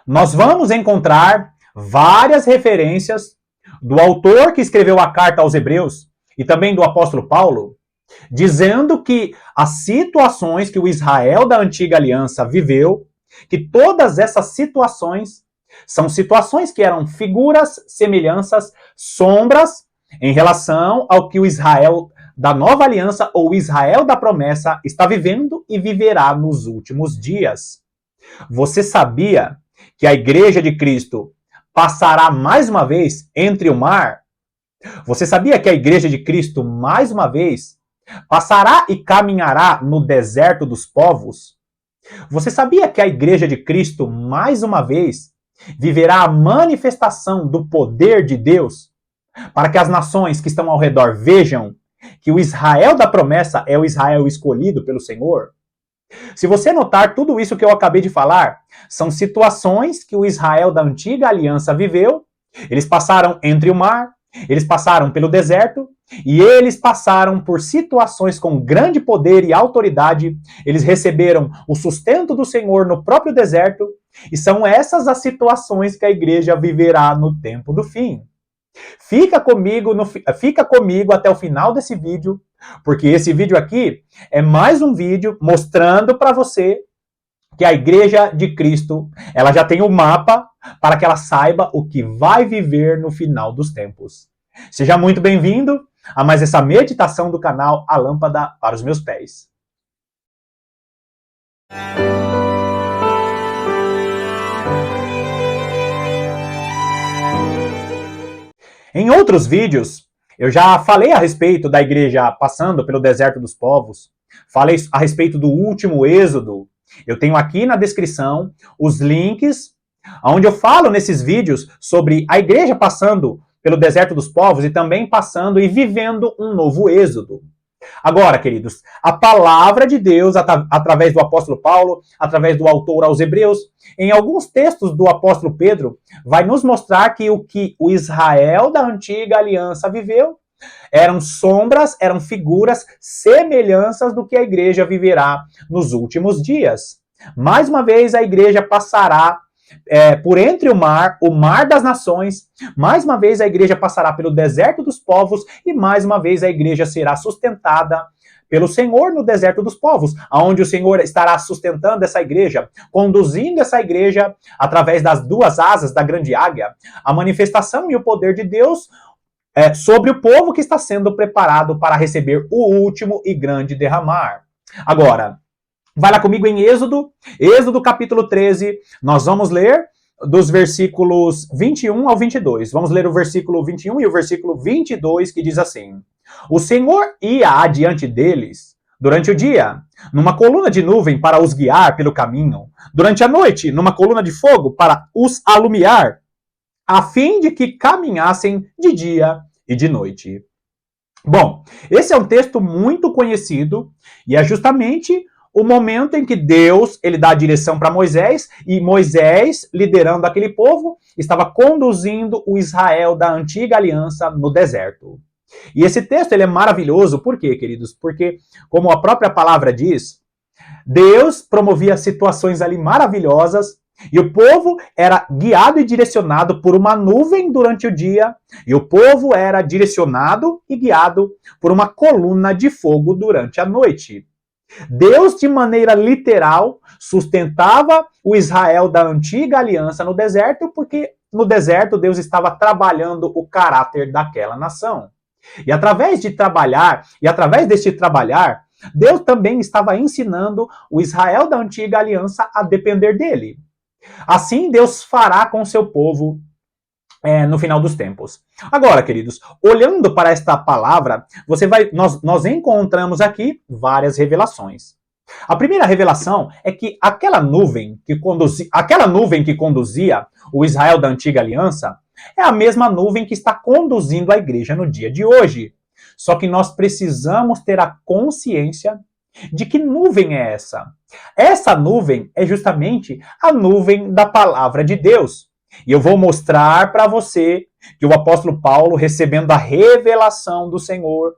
nós vamos encontrar várias referências do autor que escreveu a carta aos Hebreus e também do apóstolo Paulo, dizendo que as situações que o Israel da antiga aliança viveu, que todas essas situações são situações que eram figuras, semelhanças, sombras em relação ao que o Israel da nova aliança ou o Israel da promessa está vivendo e viverá nos últimos dias. Você sabia que a igreja de Cristo passará mais uma vez entre o mar? Você sabia que a igreja de Cristo mais uma vez passará e caminhará no deserto dos povos? Você sabia que a igreja de Cristo mais uma vez viverá a manifestação do poder de Deus para que as nações que estão ao redor vejam que o Israel da promessa é o Israel escolhido pelo Senhor? Se você notar, tudo isso que eu acabei de falar são situações que o Israel da antiga aliança viveu. Eles passaram entre o mar, eles passaram pelo deserto e eles passaram por situações com grande poder e autoridade. Eles receberam o sustento do Senhor no próprio deserto e são essas as situações que a igreja viverá no tempo do fim. Fica comigo até o final desse vídeo, porque esse vídeo aqui é mais um vídeo mostrando para você que a igreja de Cristo, ela já tem o mapa para que ela saiba o que vai viver no final dos tempos. Seja muito bem-vindo a mais essa meditação do canal A Lâmpada para os Meus Pés. Em outros vídeos, eu já falei a respeito da igreja passando pelo deserto dos povos, falei a respeito do último êxodo. Eu tenho aqui na descrição os links onde eu falo nesses vídeos sobre a igreja passando pelo deserto dos povos e também passando e vivendo um novo êxodo. Agora, queridos, a palavra de Deus, através do apóstolo Paulo, através do autor aos Hebreus, em alguns textos do apóstolo Pedro, vai nos mostrar que o Israel da antiga aliança viveu eram sombras, eram figuras, semelhanças do que a igreja viverá nos últimos dias. Mais uma vez, a igreja passará por entre o mar das nações. Mais uma vez, a igreja passará pelo deserto dos povos e mais uma vez a igreja será sustentada pelo Senhor no deserto dos povos, onde o Senhor estará sustentando essa igreja, conduzindo essa igreja através das duas asas da grande águia, a manifestação e o poder de Deus sobre o povo que está sendo preparado para receber o último e grande derramar. Agora, vai lá comigo em Êxodo capítulo 13, nós vamos ler dos versículos 21 ao 22. Vamos ler o versículo 21 e o versículo 22, que diz assim: O Senhor ia adiante deles durante o dia, numa coluna de nuvem para os guiar pelo caminho, durante a noite, numa coluna de fogo para os alumiar, a fim de que caminhassem de dia e de noite. Bom, esse é um texto muito conhecido e é justamente o momento em que Deus ele dá a direção para Moisés e Moisés, liderando aquele povo, estava conduzindo o Israel da antiga aliança no deserto. E esse texto ele é maravilhoso, por quê, queridos? Porque, como a própria palavra diz, Deus promovia situações ali maravilhosas e o povo era guiado e direcionado por uma nuvem durante o dia, e o povo era direcionado e guiado por uma coluna de fogo durante a noite. Deus, de maneira literal, sustentava o Israel da antiga aliança no deserto, porque no deserto Deus estava trabalhando o caráter daquela nação. E através de trabalhar, Deus também estava ensinando o Israel da antiga aliança a depender dele. Assim Deus fará com seu povo no final dos tempos. Agora, queridos, olhando para esta palavra, nós encontramos aqui várias revelações. A primeira revelação é que aquela nuvem que conduzia o Israel da antiga aliança é a mesma nuvem que está conduzindo a igreja no dia de hoje. Só que nós precisamos ter a consciência de que nuvem é essa? Essa nuvem é justamente a nuvem da palavra de Deus. E eu vou mostrar para você que o apóstolo Paulo, recebendo a revelação do Senhor,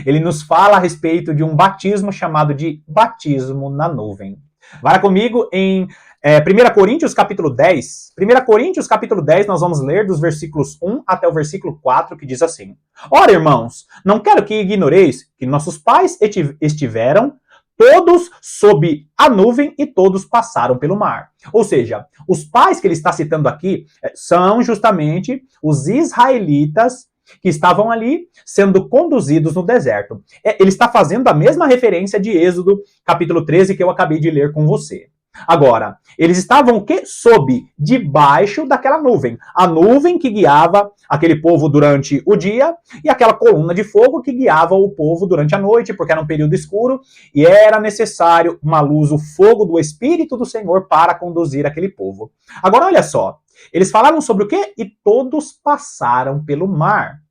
ele nos fala a respeito de um batismo chamado de batismo na nuvem. Vá comigo em 1 Coríntios capítulo 10. 1 Coríntios capítulo 10, nós vamos ler dos versículos 1 até o versículo 4, que diz assim: Ora, irmãos, não quero que ignoreis que nossos pais estiveram todos sob a nuvem e todos passaram pelo mar. Ou seja, os pais que ele está citando aqui são justamente os israelitas que estavam ali sendo conduzidos no deserto. Ele está fazendo a mesma referência de Êxodo, capítulo 13, que eu acabei de ler com você. Agora, eles estavam o quê? Sob, debaixo daquela nuvem. A nuvem que guiava aquele povo durante o dia e aquela coluna de fogo que guiava o povo durante a noite, porque era um período escuro e era necessário uma luz, o fogo do Espírito do Senhor para conduzir aquele povo. Agora, olha só. Eles falaram sobre o quê? E todos passaram pelo mar.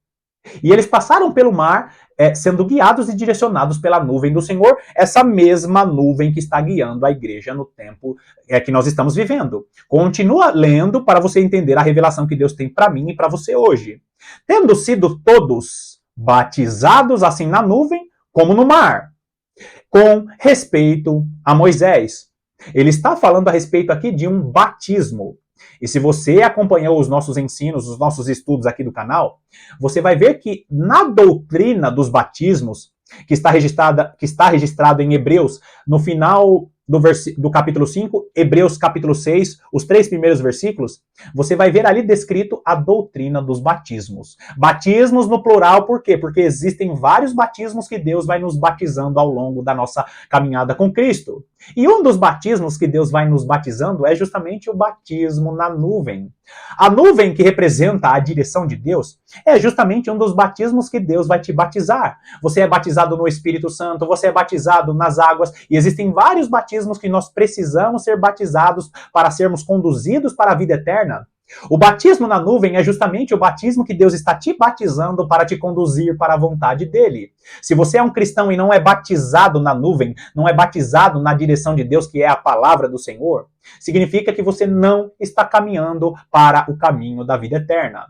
E eles passaram pelo mar sendo guiados e direcionados pela nuvem do Senhor, essa mesma nuvem que está guiando a igreja no tempo que nós estamos vivendo. Continua lendo para você entender a revelação que Deus tem para mim e para você hoje. Tendo sido todos batizados assim na nuvem, como no mar, com respeito a Moisés. Ele está falando a respeito aqui de um batismo. E se você acompanhou os nossos ensinos, os nossos estudos aqui do canal, você vai ver que na doutrina dos batismos, que está registrado em Hebreus, no final do capítulo 5, Hebreus capítulo 6, os 3 primeiros versículos, você vai ver ali descrito a doutrina dos batismos. Batismos no plural, por quê? Porque existem vários batismos que Deus vai nos batizando ao longo da nossa caminhada com Cristo. E um dos batismos que Deus vai nos batizando é justamente o batismo na nuvem. A nuvem que representa a direção de Deus é justamente um dos batismos que Deus vai te batizar. Você é batizado no Espírito Santo, você é batizado nas águas, e existem vários batismos que nós precisamos ser batizados para sermos conduzidos para a vida eterna. O batismo na nuvem é justamente o batismo que Deus está te batizando para te conduzir para a vontade dele. Se você é um cristão e não é batizado na nuvem, não é batizado na direção de Deus, que é a palavra do Senhor, significa que você não está caminhando para o caminho da vida eterna.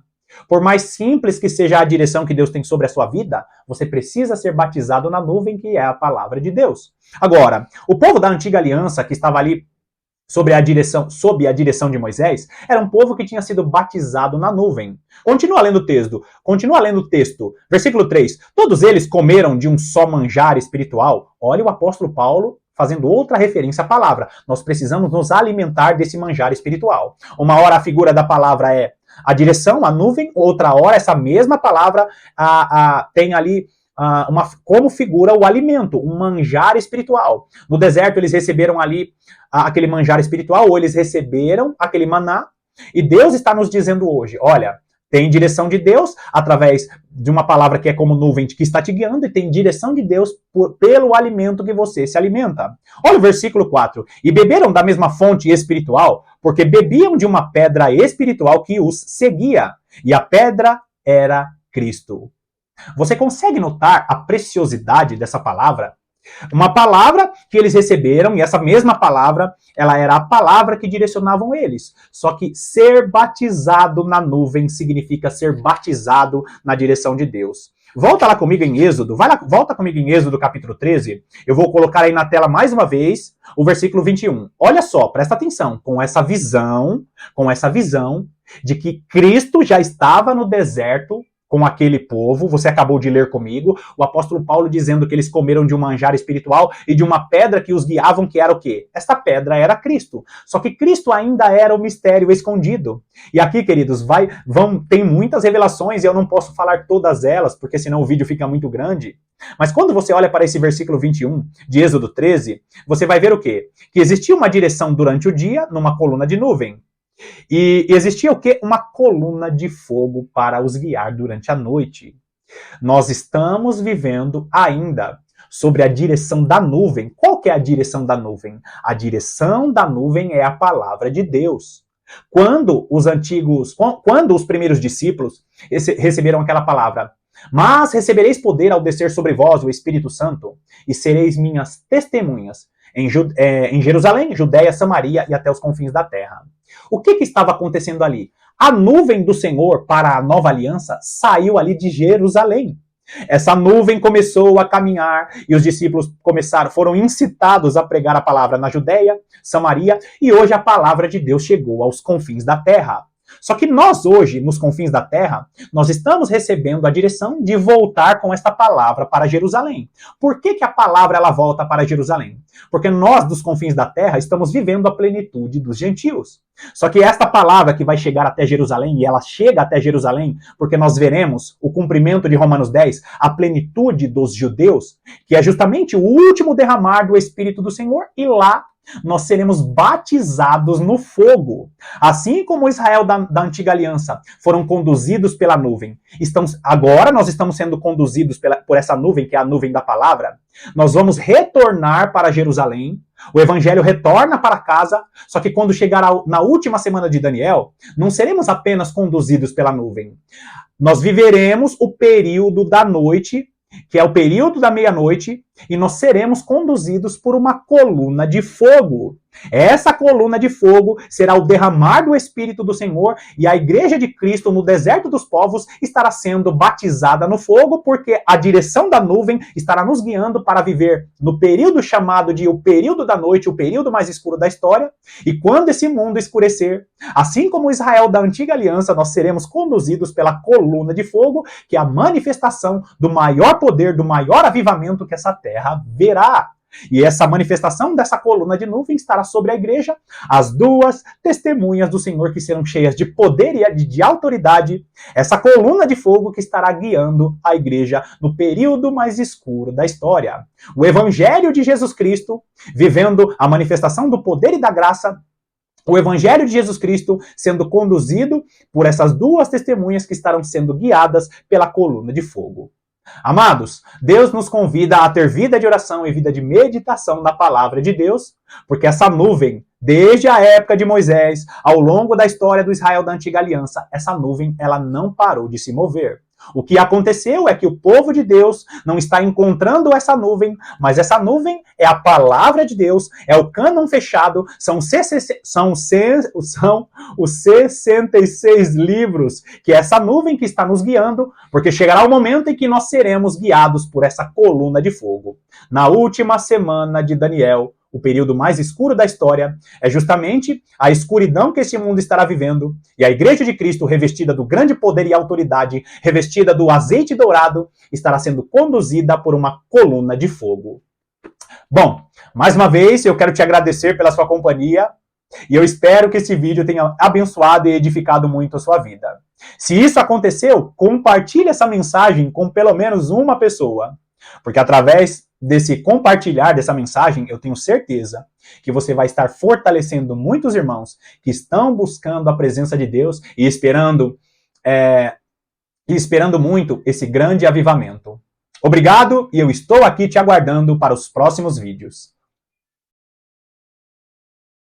Por mais simples que seja a direção que Deus tem sobre a sua vida, você precisa ser batizado na nuvem, que é a palavra de Deus. Agora, o povo da antiga aliança que estava ali sob a direção de Moisés, era um povo que tinha sido batizado na nuvem. Continua lendo o texto. Versículo 3. Todos eles comeram de um só manjar espiritual. Olha o apóstolo Paulo fazendo outra referência à palavra. Nós precisamos nos alimentar desse manjar espiritual. Uma hora a figura da palavra é a direção, a nuvem, outra hora essa mesma palavra tem ali como figura o alimento, um manjar espiritual. No deserto eles receberam ali aquele manjar espiritual, ou eles receberam aquele maná, e Deus está nos dizendo hoje, olha, tem direção de Deus através de uma palavra que é como nuvem que está te guiando, e tem direção de Deus pelo alimento que você se alimenta. Olha o versículo 4. E beberam da mesma fonte espiritual, porque bebiam de uma pedra espiritual que os seguia, e a pedra era Cristo. Você consegue notar a preciosidade dessa palavra? Uma palavra que eles receberam, e essa mesma palavra, ela era a palavra que direcionavam eles. Só que ser batizado na nuvem significa ser batizado na direção de Deus. Volta lá comigo em Êxodo, volta comigo em Êxodo capítulo 13, eu vou colocar aí na tela mais uma vez o versículo 21. Olha só, presta atenção, com essa visão de que Cristo já estava no deserto com aquele povo, você acabou de ler comigo, o apóstolo Paulo dizendo que eles comeram de um manjar espiritual e de uma pedra que os guiavam, que era o quê? Esta pedra era Cristo. Só que Cristo ainda era o mistério escondido. E aqui, queridos, tem muitas revelações e eu não posso falar todas elas, porque senão o vídeo fica muito grande. Mas quando você olha para esse versículo 21 de Êxodo 13, você vai ver o quê? Que existia uma direção durante o dia numa coluna de nuvem. E existia o quê? Uma coluna de fogo para os guiar durante a noite. Nós estamos vivendo ainda sobre a direção da nuvem. Qual que é a direção da nuvem? A direção da nuvem é a palavra de Deus. Quando os primeiros discípulos receberam aquela palavra, mas recebereis poder ao descer sobre vós o Espírito Santo, e sereis minhas testemunhas em Jerusalém, Judeia, Samaria e até os confins da terra. O que estava acontecendo ali? A nuvem do Senhor para a nova aliança saiu ali de Jerusalém. Essa nuvem começou a caminhar e os discípulos foram incitados a pregar a palavra na Judéia, Samaria, e hoje a palavra de Deus chegou aos confins da terra. Só que nós hoje, nos confins da terra, nós estamos recebendo a direção de voltar com esta palavra para Jerusalém. Por que a palavra ela volta para Jerusalém? Porque nós, dos confins da terra, estamos vivendo a plenitude dos gentios. Só que esta palavra que vai chegar até Jerusalém, e ela chega até Jerusalém, porque nós veremos o cumprimento de Romanos 10, a plenitude dos judeus, que é justamente o último derramar do Espírito do Senhor, e lá nós seremos batizados no fogo. Assim como Israel da antiga aliança foram conduzidos pela nuvem, agora nós estamos sendo conduzidos por essa nuvem, que é a nuvem da palavra. Nós vamos retornar para Jerusalém, o evangelho retorna para casa, só que quando chegar na última semana de Daniel, não seremos apenas conduzidos pela nuvem. Nós viveremos o período da noite, que é o período da meia-noite, e nós seremos conduzidos por uma coluna de fogo. Essa coluna de fogo será o derramar do Espírito do Senhor, e a igreja de Cristo no deserto dos povos estará sendo batizada no fogo, porque a direção da nuvem estará nos guiando para viver no período chamado de o período da noite, o período mais escuro da história, e quando esse mundo escurecer, assim como Israel da antiga aliança, nós seremos conduzidos pela coluna de fogo, que é a manifestação do maior poder, do maior avivamento que essa terra verá. E essa manifestação dessa coluna de nuvem estará sobre a igreja, as duas testemunhas do Senhor que serão cheias de poder e de autoridade, essa coluna de fogo que estará guiando a igreja no período mais escuro da história. O evangelho de Jesus Cristo, vivendo a manifestação do poder e da graça, o evangelho de Jesus Cristo sendo conduzido por essas duas testemunhas que estarão sendo guiadas pela coluna de fogo. Amados, Deus nos convida a ter vida de oração e vida de meditação na palavra de Deus, porque essa nuvem, desde a época de Moisés, ao longo da história do Israel da antiga aliança, essa nuvem ela não parou de se mover. O que aconteceu é que o povo de Deus não está encontrando essa nuvem, mas essa nuvem é a palavra de Deus, é o cânon fechado, são os 66 livros, que é essa nuvem que está nos guiando, porque chegará o momento em que nós seremos guiados por essa coluna de fogo. Na última semana de Daniel, o período mais escuro da história, é justamente a escuridão que esse mundo estará vivendo, e a igreja de Cristo, revestida do grande poder e autoridade, revestida do azeite dourado, estará sendo conduzida por uma coluna de fogo. Bom, mais uma vez eu quero te agradecer pela sua companhia, e eu espero que esse vídeo tenha abençoado e edificado muito a sua vida. Se isso aconteceu, compartilhe essa mensagem com pelo menos uma pessoa, porque através desse compartilhar dessa mensagem, eu tenho certeza que você vai estar fortalecendo muitos irmãos que estão buscando a presença de Deus e esperando muito esse grande avivamento. Obrigado, e eu estou aqui te aguardando para os próximos vídeos.